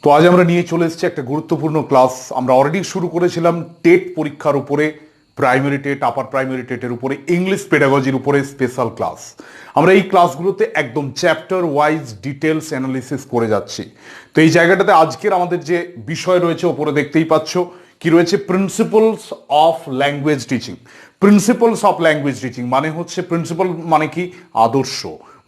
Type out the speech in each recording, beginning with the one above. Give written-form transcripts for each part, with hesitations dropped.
তো আজ আমরা নিয়ে চলে এসেছি একটা গুরুত্বপূর্ণ ক্লাস। আমরা অলরেডি শুরু করেছিলাম টেট পরীক্ষার উপরে, প্রাইমারি টেট, আপার প্রাইমারি টেটের উপরে, ইংলিশ পেডাগজির উপরে স্পেশাল ক্লাস। আমরা এই ক্লাসগুলোতে একদম চ্যাপ্টার ওয়াইজ ডিটেলস অ্যানালিসিস করে যাচ্ছি। তো এই জায়গাটাতে আজকের আমাদের যে বিষয় রয়েছে ওপরে দেখতেই পাচ্ছ কি রয়েছে, principles of language teaching. Principles of language teaching মানে হচ্ছে, প্রিন্সিপাল মানে কি আদর্শ,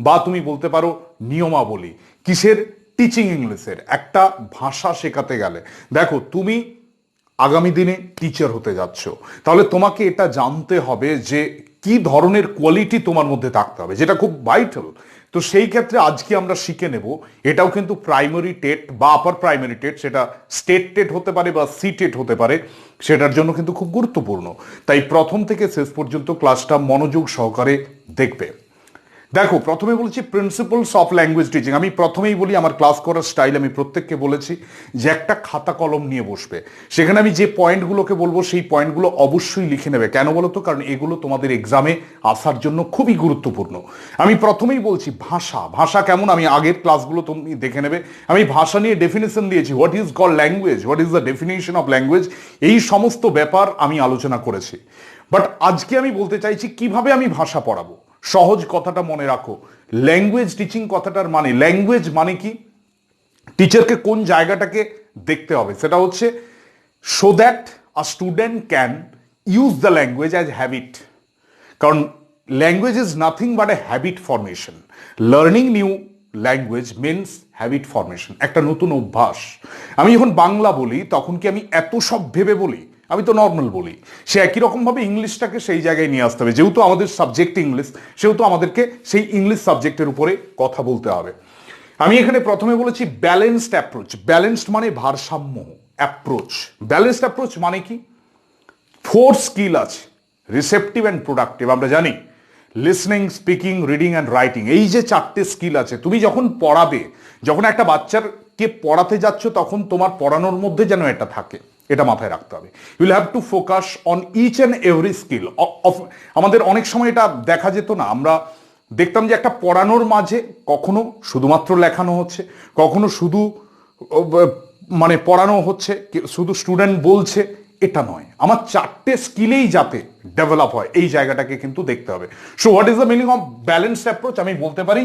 বা তুমি বলতে পারো নিয়মাবলী। কিসের? টিচিং ইংলিশের। একটা ভাষা শেখাতে গেলে দেখো, তুমি আগামী দিনে টিচার হতে যাচ্ছ, তাহলে তোমাকে এটা জানতে হবে যে কি ধরনের কোয়ালিটি তোমার মধ্যে থাকতে হবে, যেটা খুব ভাইটাল। তো সেই ক্ষেত্রে আজকে আমরা শিখে নেব, এটাও কিন্তু প্রাইমারি টেট বা আপার প্রাইমারি টেট, সেটা স্টেট টেট হতে পারে বা সি টেট হতে পারে, সেটার জন্য কিন্তু খুব গুরুত্বপূর্ণ। তাই প্রথম থেকে শেষ পর্যন্ত ক্লাসটা মনোযোগ সহকারে দেখবে। দেখো, প্রথমে বলছি প্রিন্সিপালস অফ ল্যাঙ্গুয়েজ টিচিং। আমি প্রথমেই বলি, আমার ক্লাস করার স্টাইল আমি প্রত্যেককে বলেছি যে একটা খাতা কলম নিয়ে বসবে, সেখানে আমি যে পয়েন্টগুলোকে বলবো সেই পয়েন্টগুলো অবশ্যই লিখে নেবে। কেন বলো তো? কারণ এগুলো তোমাদের এক্সামে আসার জন্য খুবই গুরুত্বপূর্ণ। আমি প্রথমেই বলছি ভাষা। ভাষা কেমন আমি আগের ক্লাসগুলো তুমি দেখে নেবে। আমি ভাষা নিয়ে ডেফিনেশন দিয়েছি, what is called language, what is the definition of language, এই সমস্ত ব্যাপার আমি আলোচনা করেছি। বাট আজকে আমি বলতে চাইছি কিভাবে আমি ভাষা পড়াবো। সহজ কথাটা মনে রাখো, ল্যাঙ্গুয়েজ টিচিং কথাটার মানে, ল্যাঙ্গুয়েজ মানে কি, টিচারকে কোন জায়গাটাকে দেখতে হবে, সেটা হচ্ছে so that a student can use the language as habit. কারণ language is nothing but a habit formation. Learning new language means habit formation, একটা নতুন অভ্যাস। আমি যখন বাংলা বলি তখন কি আমি এত সব ভেবে বলি? আমি তো নর্মাল বলি। সে একই রকমভাবে ইংলিশটাকে সেই জায়গায় নিয়ে আসতে হবে। যেহেতু আমাদের সাবজেক্ট ইংলিশ, সেহেতু আমাদেরকে সেই ইংলিশ সাবজেক্টের উপরে কথা বলতে হবে। আমি এখানে প্রথমে বলেছি ব্যালেন্সড অ্যাপ্রোচ। ব্যালেন্সড মানে ভারসাম্য, অ্যাপ্রোচ। ব্যালেন্সড অ্যাপ্রোচ মানে কি? 4 স্কিল আছে, রিসেপটিভ অ্যান্ড প্রোডাক্টিভ। আমরা জানি listening, speaking, reading and writing, এই যে 4টে স্কিল আছে। তুমি যখন পড়াবে, যখন একটা বাচ্চাকে পড়াতে যাচ্ছ, তখন তোমার পড়ানোর মধ্যে যেন এটা থাকে, এটা মাথায় রাখতে হবে। You'll have to focus on each and every skill of. আমাদের অনেক সময় এটা দেখা যেত না, আমরা দেখতাম যে একটা পড়ানোর মাঝে কখনো শুধুমাত্র লেখানো হচ্ছে, কখনো শুধু মানে পড়ানো হচ্ছে, শুধু স্টুডেন্ট বলছে, এটা নয়। আমার 4টে স্কিলেই যাতে ডেভেলপ হয়, এই জায়গাটাকে কিন্তু দেখতে হবে। So what is the meaning of balanced approach? আমি বলতে পারি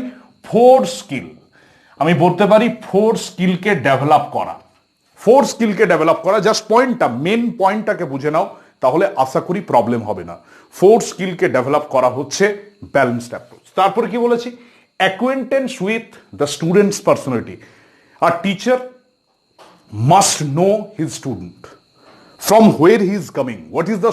4 স্কিল, আমি বলতে পারি 4 স্কিলকে ডেভেলপ করা। 4 স্কিলকে ডেভেলপ করা। জাস্ট পয়েন্টটা, মেন পয়েন্টটাকে বুঝে নাও, তাহলে আশা করি প্রবলেম হবে না। 4 স্কিলকে ডেভেলপ করা হচ্ছে ব্যালেন্সড অ্যাপ্রোচ। তারপরে কি বলেছি? Acquaintance with the students personality. আর teacher must know his student, from where he is coming, what is the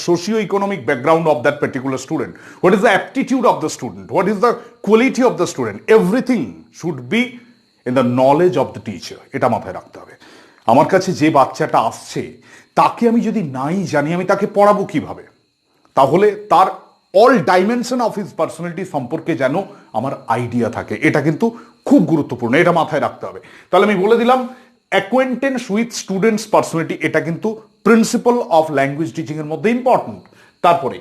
socio-economic background of that particular student, what is the aptitude of the student, what is the quality of the student. Everything should be in the knowledge of the teacher. এটা মাথায় রাখতে হবে। আমার কাছে যে বাচ্চাটা আসছে, তাকে আমি যদি নাই জানি, আমি তাকে পড়াবো কিভাবে? তাহলে তার all dimension of his personality সম্পর্কে যেন আমার আইডিয়া থাকে, এটা কিন্তু খুব গুরুত্বপূর্ণ, এটা মাথায় রাখতে হবে। তাহলে আমি বলে দিলাম অ্যাকোয়েন্টেন্স উইথ স্টুডেন্টস পার্সোনালিটি, এটা কিন্তু প্রিন্সিপাল অফ ল্যাঙ্গুয়েজ টিচিং এর মধ্যে ইম্পর্টেন্ট। তারপরে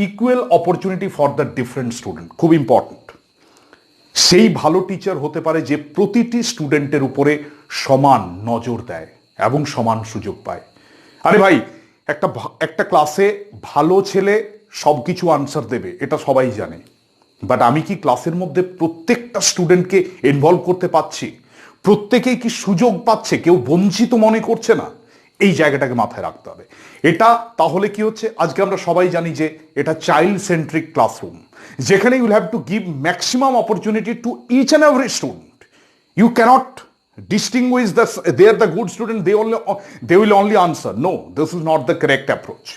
equal opportunity for the different student, খুব ইম্পর্টেন্ট। সেই ভালো টিচার হতে পারে যে প্রতিটি স্টুডেন্টের উপরে সমান নজর দেয় এবং সমান সুযোগ পায়। আরে ভাই, একটা ক্লাসে ভালো ছেলে সব কিছু আনসার দেবে, এটা সবাই জানে। বাট আমি কি ক্লাসের মধ্যে প্রত্যেকটা স্টুডেন্টকে ইনভলভ করতে পারছি? প্রত্যেকেই কি সুযোগ পাচ্ছে? কেউ বঞ্চিত মনে করছে না? এই জায়গাটাকে মাথায় রাখতে হবে। এটা তাহলে কি হচ্ছে, আজকে আমরা সবাই জানি যে এটা চাইল্ড সেন্ট্রিক ক্লাসরুম, যেখানে you'll have to give maximum opportunity to each and every student. You can't distinguish they are the good student, they will only answer. No, this is not the correct approach.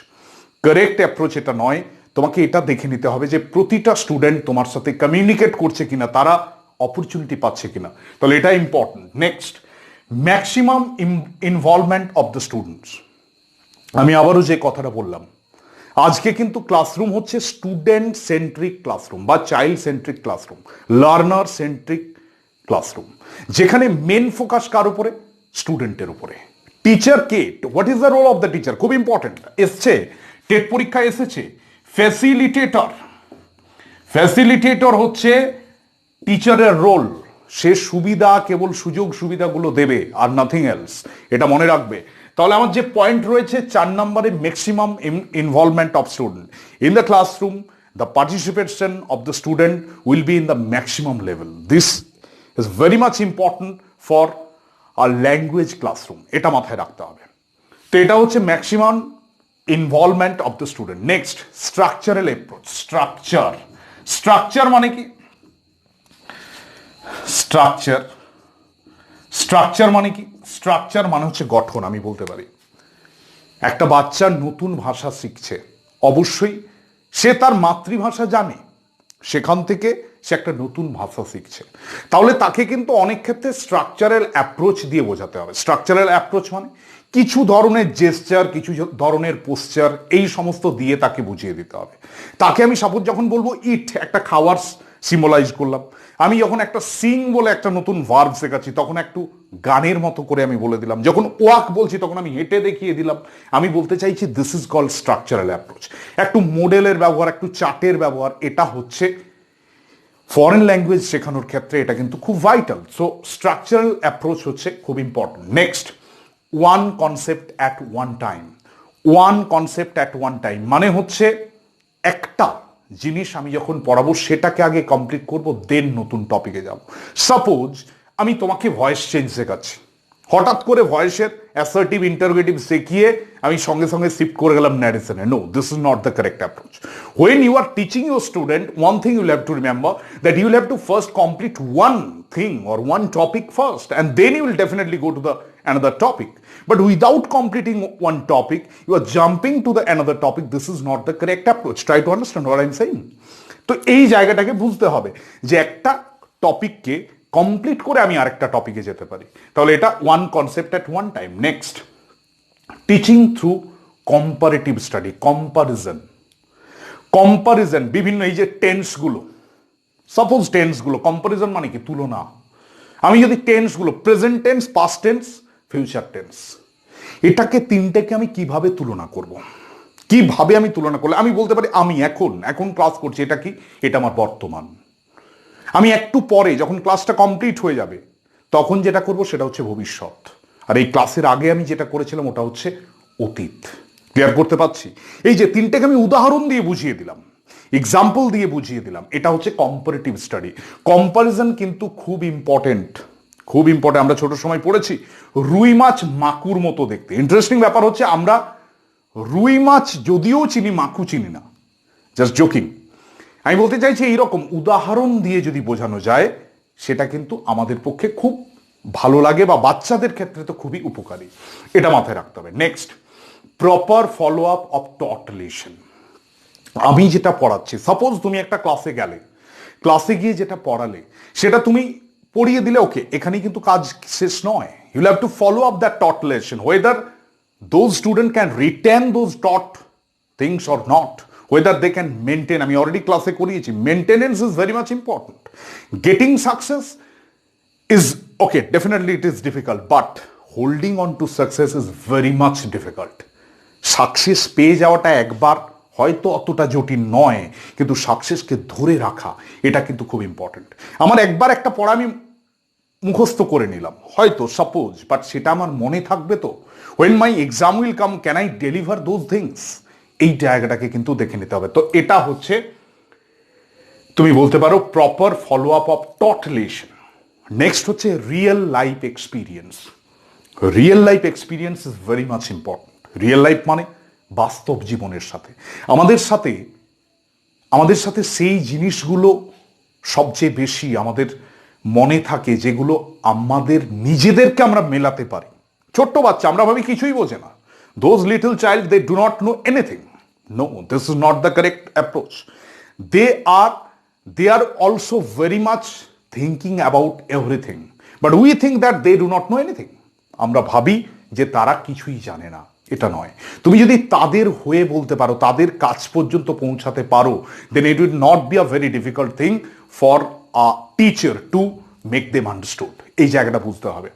Correct approach এটা নয়। তোমাকে এটা দেখে নিতে হবে যে প্রতিটা student তোমার সাথে কমিউনিকেট করছে কিনা, তারা অপরচুনিটি পাচ্ছে কিনা, তাহলে এটা important. Next, maximum involvement of the students. আমি আবারও যে কথাটা বললাম, আজকে কিন্তু ক্লাসরুম হচ্ছে স্টুডেন্ট সেন্ট্রিক ক্লাসরুম বা child centric classroom, learner centric classroom, যেখানে মেন ফোকাস কার উপরে? স্টুডেন্টের উপরে। টিচার কে? What is the role of the teacher? খুব ইম্পর্টেন্ট। এসছে টেট পরীক্ষায় এসেছে ফ্যাসিলিটেটর। ফ্যাসিলিটেটর হচ্ছে টিচারের রোল। সে সুবিধা কেবল সুযোগ সুবিধাগুলো দেবে আর নাথিং এলস, এটা মনে রাখবে। তাহলে আমার যে পয়েন্ট রয়েছে 4 নম্বরে, maximum involvement of student in the classroom, the participation of the student will be in the maximum level. This is very much important for our language classroom, এটা মাথায় রাখতে হবে। তো এটা হচ্ছে maximum involvement of the student. Next, structural approach. Structure মানে কি? Structure মানে কি? স্ট্রাকচার মানে হচ্ছে গঠন। আমি বলতে পারি একটা বাচ্চা নতুন ভাষা শিখছে, অবশ্যই সে তার মাতৃভাষা জানে, সেখান থেকে সে একটা নতুন ভাষা শিখছে, তাহলে তাকে কিন্তু অনেক ক্ষেত্রে স্ট্রাকচারাল অ্যাপ্রোচ দিয়ে বোঝাতে হবে। স্ট্রাকচারাল অ্যাপ্রোচ মানে কিছু ধরনের জেস্চার, কিছু ধরনের পোস্চার, এই সমস্ত দিয়ে তাকে বুঝিয়ে দিতে হবে। তাকে আমি সাপোজ যখন বলবো ইট, একটা খাওয়ার সিম্বলাইজ করলাম। আমি যখন একটা সিং বলে একটা নতুন ভার্ব শেখাচ্ছি, তখন একটু গানের মতো করে আমি বলে দিলাম। যখন ওয়াক বলছি, তখন আমি হেঁটে দেখিয়ে দিলাম। আমি বলতে চাইছি this is called structural approach. একটু মডেলের ব্যবহার, একটু চার্টের ব্যবহার, এটা হচ্ছে ফরেন ল্যাঙ্গুয়েজ শেখানোর ক্ষেত্রে এটা কিন্তু খুব ভাইটাল। সো স্ট্রাকচারাল অ্যাপ্রোচ হচ্ছে খুব important. Next, one concept at one time. One concept at one time মানে হচ্ছে একটা জিনিস আমি যখন পড়াবো সেটাকে আগে কমপ্লিট করব, দেন নতুন টপিকে যাব। সাপোজ আমি তোমাকে ভয়েস চেঞ্জ শেখাচ্ছি, হঠাৎ করে ভয়েসের অ্যাসার্টিভ ইন্টারোগেটিভ শিখিয়ে আমি সঙ্গে সঙ্গে শিফট করে গেলাম ন্যারেশনে। No, this is not the correct approach. When you are teaching your student, one thing you'll have to remember that you will have to first complete one thing or one topic first, and then you will definitely go to the another topic. But without completing one topic, you are jumping to the another topic. This is not the correct approach. Try to understand what I'm saying. তো এই জায়গাটাকে বুঝতে হবে যে একটা টপিককে complete করে আমি আরেকটা টপিকে যেতে পারি। তাহলে এটা one concept at one time. Next, teaching through comparative study. Comparison, বিভিন্ন এই যে টেন্সগুলো, সাপোজ টেন্সগুলো, কম্পারিজন মানে কি? তুলনা। আমি যদি টেন্সগুলো, present tense, past tense, future tense, এটাকে তিনটেকে আমি কিভাবে তুলনা করব, কিভাবে আমি তুলনা করলে আমি বলতে পারি আমি এখন ক্লাস করছি, এটা কি? এটা আমার বর্তমান। আমি একটু পরে যখন ক্লাসটা কমপ্লিট হয়ে যাবে তখন যেটা করব সেটা হচ্ছে ভবিষ্যৎ। আর এই ক্লাসের আগে আমি যেটা করেছিলাম ওটা হচ্ছে অতীত। ক্লিয়ার করতে পারছি? এই যে তিনটেকে আমি উদাহরণ দিয়ে বুঝিয়ে দিলাম, এক্সাম্পল দিয়ে বুঝিয়ে দিলাম, এটা হচ্ছে কম্পারেটিভ স্টাডি। কম্পারিজন কিন্তু খুব ইম্পর্টেন্ট, খুব ইম্পর্টেন্ট। আমরা ছোট সময় পড়েছি রুই মাছ মাকুর মতো দেখতে। ইন্টারেস্টিং ব্যাপার হচ্ছে আমরা রুই মাছ যদিও চিনি, মাকু চিনি না। Just joking. আমি বলতে চাইছি এইরকম উদাহরণ দিয়ে যদি বোঝানো যায় সেটা কিন্তু আমাদের পক্ষে খুব ভালো লাগে, বা বাচ্চাদের ক্ষেত্রে তো খুবই উপকারী। এটা মাথায় রাখতে হবে। Next, proper follow up of taught lesson. আমি যেটা পড়াচ্ছি, সাপোজ তুমি একটা ক্লাসে গেলে, ক্লাসে গিয়ে যেটা পড়ালে সেটা তুমি পড়িয়ে দিলে, ওকে, এখানে কিন্তু কাজ শেষ নয়। You have to follow up that taught lesson, whether those student can retain those taught things or not, whether they can maintain. আমি অলরেডি ক্লাসে করিয়েছি, maintenance is very much important. Getting success is okay, definitely it is difficult, but holding on to success is very much difficult. Success পেয়ে যাওয়াটা একবার হয়তো অতটা জটিল নয়, কিন্তু সাকসেসকে ধরে রাখা এটা কিন্তু খুব ইম্পর্টেন্ট। আমার একবার একটা পড়া আমি মুখস্থ করে নিলাম হয়তো, সাপোজ, বাট সেটা আমার মনে থাকবে তো? when my exam will come, can I deliver those things? এই জায়গাটাকে কিন্তু দেখে নিতে হবে। তো এটা হচ্ছে তুমি বলতে পারো proper follow up of taught lesson. Next হচ্ছে real life experience. Real life experience is very much important. Real life মানে বাস্তব জীবনের সাথে আমাদের সাথে সেই জিনিসগুলো সবচেয়ে বেশি আমাদের মনে থাকে, যেগুলো আমাদের নিজেদেরকে আমরা মেলাতে পারি। ছোট্ট বাচ্চা, আমরা ভাবি কিছুই বোঝে না। Those little child, they do not know anything. No, this is not the correct approach. They are also very much thinking about everything, but we think that they do not know anything. আমরা ভাবি যে তারা কিছুই জানে না, এটা নয়। তুমি যদি তাদের হয়ে বলতে পারো, তাদের কাছ পর্যন্ত পৌঁছাতে পারো, then it will not be a very difficult thing for a teacher to make them understood. এই জায়গাটা বুঝতে হবে।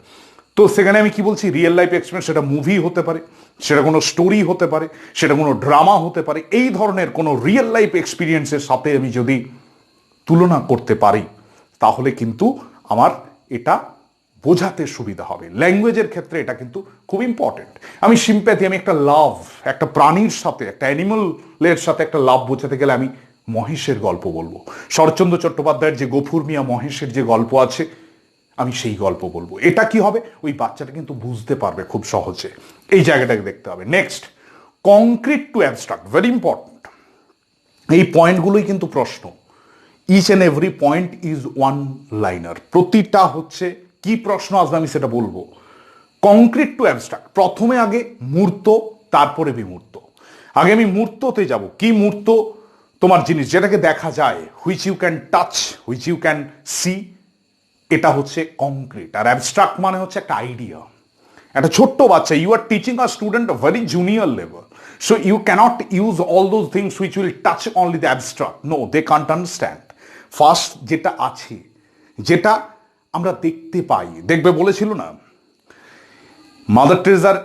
তো সেখানে আমি কি বলছি, রিয়েল লাইফ এক্সপিরিয়েন্স, সেটা মুভি হতে পারে, সেটা কোনো স্টোরি হতে পারে, সেটা কোনো ড্রামা হতে পারে। এই ধরনের কোনো রিয়েল লাইফ এক্সপিরিয়েন্সের সাথে আমি যদি তুলনা করতে পারি, তাহলে কিন্তু আমার এটা বোঝাতে সুবিধা হবে। ল্যাঙ্গুয়েজের ক্ষেত্রে এটা কিন্তু খুব ইম্পর্টেন্ট। আমি সিম্প্যাথি, আমি একটা লাভ, একটা প্রাণীর সাথে, একটা অ্যানিমালের সাথে একটা লাভ বোঝাতে গেলে আমি মহেশের গল্প বলবো। শরৎচন্দ্র চট্টোপাধ্যায়ের যে গফুর মিয়া মহেশের যে গল্প আছে, আমি সেই গল্প বলবো। এটা কি হবে, ওই বাচ্চাটা কিন্তু বুঝতে পারবে খুব সহজে। এই জায়গাটাকে দেখতে হবে। Next, concrete to abstract, very important. এই পয়েন্টগুলোই কিন্তু প্রশ্ন। Each and every point is one liner. প্রতিটা হচ্ছে কি প্রশ্ন আসবে আমি সেটা বলবো। কংক্রিট টু অ্যাবস্ট্রাক্ট, প্রথমে আগে মূর্ত, তারপরে বিমূর্ত। আগে আমি মূর্ততে যাব। কি মূর্ত? তোমার জিনিস যেটাকে দেখা যায়, which you can touch, which you can see, এটা হচ্ছে কংক্রিট। আর অ্যাবস্ট্রাক্ট মানে হচ্ছে একটা আইডিয়া। একটা ছোট্ট বাচ্চা, you are teaching a student very junior level, so you can't use all those things which will touch only the abstract. No, they can't understand. First যেটা আছে, যেটা আমরা দেখতে পাই, দেখবে বলেছিল না মাদার টেরেসার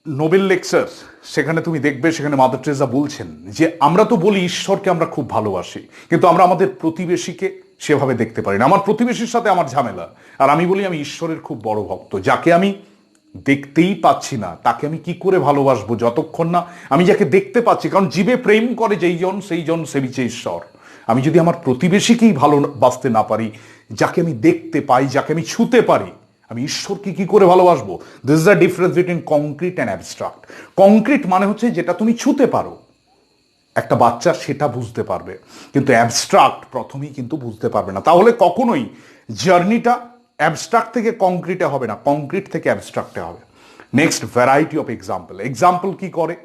নোবেল লেকচার, সেখানে তুমি দেখবে সেখানে মাদার টেরেসা বলছেন যে আমরা তো বলি ঈশ্বরকে আমরা খুব ভালোবাসি, কিন্তু আমরা আমাদের প্রতিবেশীকে সেভাবে দেখতে পারি না। আমার প্রতিবেশীর সাথে আমার ঝামেলা, আর আমি বলি আমি ঈশ্বরের খুব বড় ভক্ত। যাকে আমি দেখতেই পাচ্ছি না তাকে আমি কি করে ভালোবাসবো, যতক্ষণ না আমি যাকে দেখতে পাচ্ছি। কারণ জীবে প্রেম করে যেই জন সেই জন সেবিছে ঈশ্বর। আমি যদি আমার প্রতিবেশীকেই ভালোবাসতে না পারি, যাকে আমি দেখতে পাই, যাকে আমি ছুঁতে পারি, আমি ঈশ্বরকে কি করে ভালোবাসবো? This is the difference between concrete and abstract. Concrete মানে হচ্ছে যেটা তুমি ছুঁতে পারো, একটা বাচ্চা সেটা বুঝতে পারবে, কিন্তু অ্যাবস্ট্রাক্ট প্রথমেই কিন্তু বুঝতে পারবে না। তাহলে কখনোই জার্নিটা অ্যাবস্ট্রাক্ট থেকে কংক্রিটে হবে না, কংক্রিট থেকে অ্যাবস্ট্রাক্টে হবে। Next, variety of example. Example কি করে?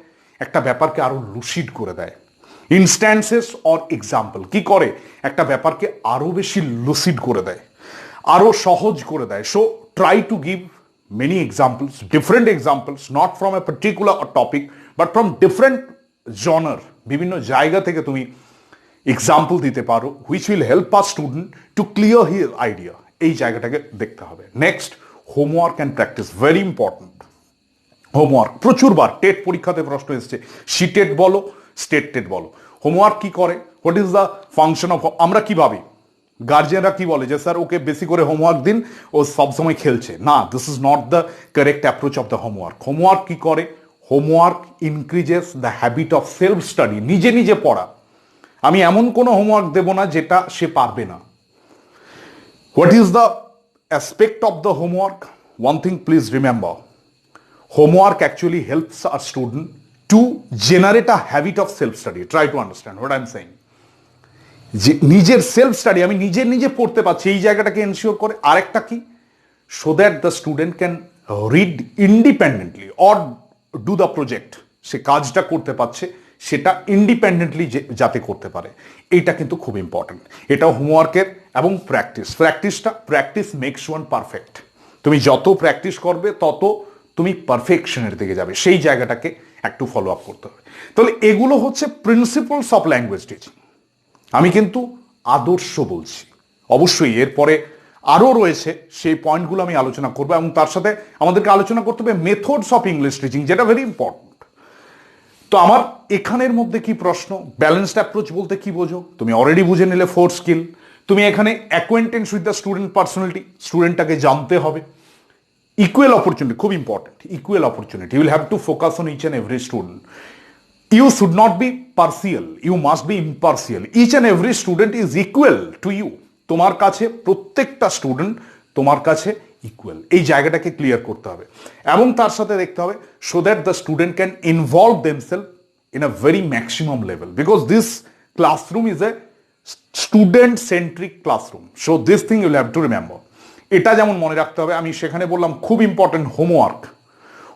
একটা ব্যাপারকে আরো লুসিড করে দেয়। ইনস্ট্যান্সেস অর এক্সাম্পল কি করে? একটা ব্যাপারকে আরো বেশি লুসিড করে দেয়, আরো সহজ করে দেয়। So try to give many examples, different examples, not from a particular topic but from different genre. বিভিন্ন জায়গা থেকে তুমি এক্সাম্পল দিতে পারো, which will help a student to clear his idea. এই জায়গাটাকে দেখতে হবে। Next, homework and practice, very important. Homework প্রচুরবার টেট পরীক্ষাতে প্রশ্ন এসছে, সিটেট বলো, স্টেট টেট বলো। হোমওয়ার্ক কি করে? What is the function of? আমরা কি ভাবি, গার্জিয়ানরা কি বলে যে স্যার ওকে বেশি করে হোমওয়ার্ক দিন, ও সবসময় খেলছে। না, this is not the correct approach of the homework. Homework কি করে? Homework increases the habit of self study, নিজে নিজে পড়া। আমি এমন কোনো হোমওয়ার্ক দেব না যেটা সে পারবে না। What is the aspect of the homework? One thing please remember, homework actually helps a student to generate a habit of self study. Try to understand what I'm saying. যে নিজের সেলফ স্টাডি, আমি নিজে পড়তে পারছি, এই জায়গাটাকে ensure করে। আরেকটা কি? So that the student can read independently or do the project. সে কাজটা করতে পারছে, সেটা ইন্ডিপেন্ডেন্টলি যাতে করতে পারে। এইটা কিন্তু খুব ইম্পর্টেন্ট। এটাও হোমওয়ার্কের এবং প্র্যাকটিস মেক্স ওয়ান পারফেক্ট। তুমি যত প্র্যাকটিস করবে তত তুমি পারফেকশনের দিকে যাবে। সেই জায়গাটাকে একটু ফলো আপ করতে হবে। তাহলে এগুলো হচ্ছে প্রিন্সিপালস অফ ল্যাঙ্গুয়েজ টিচিং। আমি কিন্তু আদর্শ বলছি, অবশ্যই এরপরে আরও রয়েছে, সেই পয়েন্টগুলো আমি আলোচনা করবো। এবং তার সাথে আমাদেরকে আলোচনা করতে হবে মেথডস অফ ইংলিশ টিচিং, যেটা ভেরি ইম্পর্টেন্ট। তো আমার এখানের মধ্যে কি প্রশ্ন, ব্যালেন্সড অ্যাপ্রোচ বলতে কি বোঝো? তুমি অলরেডি বুঝে নিলে 4 স্কিল। তুমি এখানে acquaintance with the student personality, স্টুডেন্টটাকে জানতে হবে। ইকুয়াল অপরচুনিটি, খুব important, equal opportunity. You will have to focus on each and every student. You should not be partial, you must be impartial. Each and every student is equal to you. তোমার কাছে প্রত্যেকটা student তোমার কাছে equal. এই জায়গাটাকে clear করতে হবে। এবং তার সাথে দেখতে হবে so that the student can involve themselves in a very maximum level, because this classroom is a student centric classroom. So this thing you will have to remember. এটা যেমন মনে রাখতে হবে, আমি সেখানে বললাম খুব ইম্পর্টেন্ট হোমওয়ার্ক।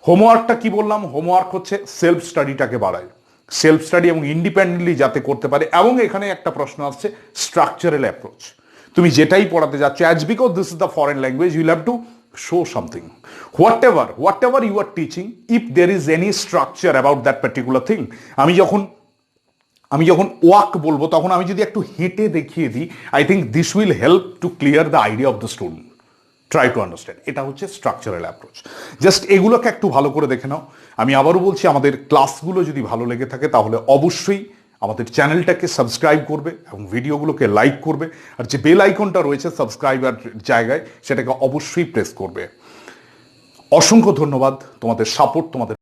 হোমওয়ার্কটা কি বললাম? হোমওয়ার্ক হচ্ছে সেলফ স্টাডিটাকে বাড়ায়, সেলফ স্টাডি এবং ইন্ডিপেন্ডেন্টলি যাতে করতে পারে। এবং এখানে একটা প্রশ্ন আসছে স্ট্রাকচারাল অ্যাপ্রোচ। তুমি যেটাই পড়াতে যাচ্ছ, as because this is the foreign language, you have to show something. Whatever you are teaching, if there is any structure about that particular thing. আমি যখন ওয়াক বলবো, তখন আমি যদি একটু হেঁটে দেখিয়ে দিই, I think this will help to clear the idea of the student. Try to understand. এটা হচ্ছে স্ট্রাকচারাল অ্যাপ্রোচ। জাস্ট এগুলোকে একটু ভালো করে দেখে নাও। আমি আবারও বলছি, আমাদের ক্লাসগুলো যদি ভালো লেগে থাকে তাহলে অবশ্যই আমাদের চ্যানেলটাকে সাবস্ক্রাইব করবে এবং ভিডিওগুলোকে লাইক করবে, আর যে বেল আইকনটা রয়েছে সাবস্ক্রাইবার জায়গায় সেটাকে অবশ্যই প্রেস করবে। অসংখ্য ধন্যবাদ তোমাদের সাপোর্ট, তোমাদের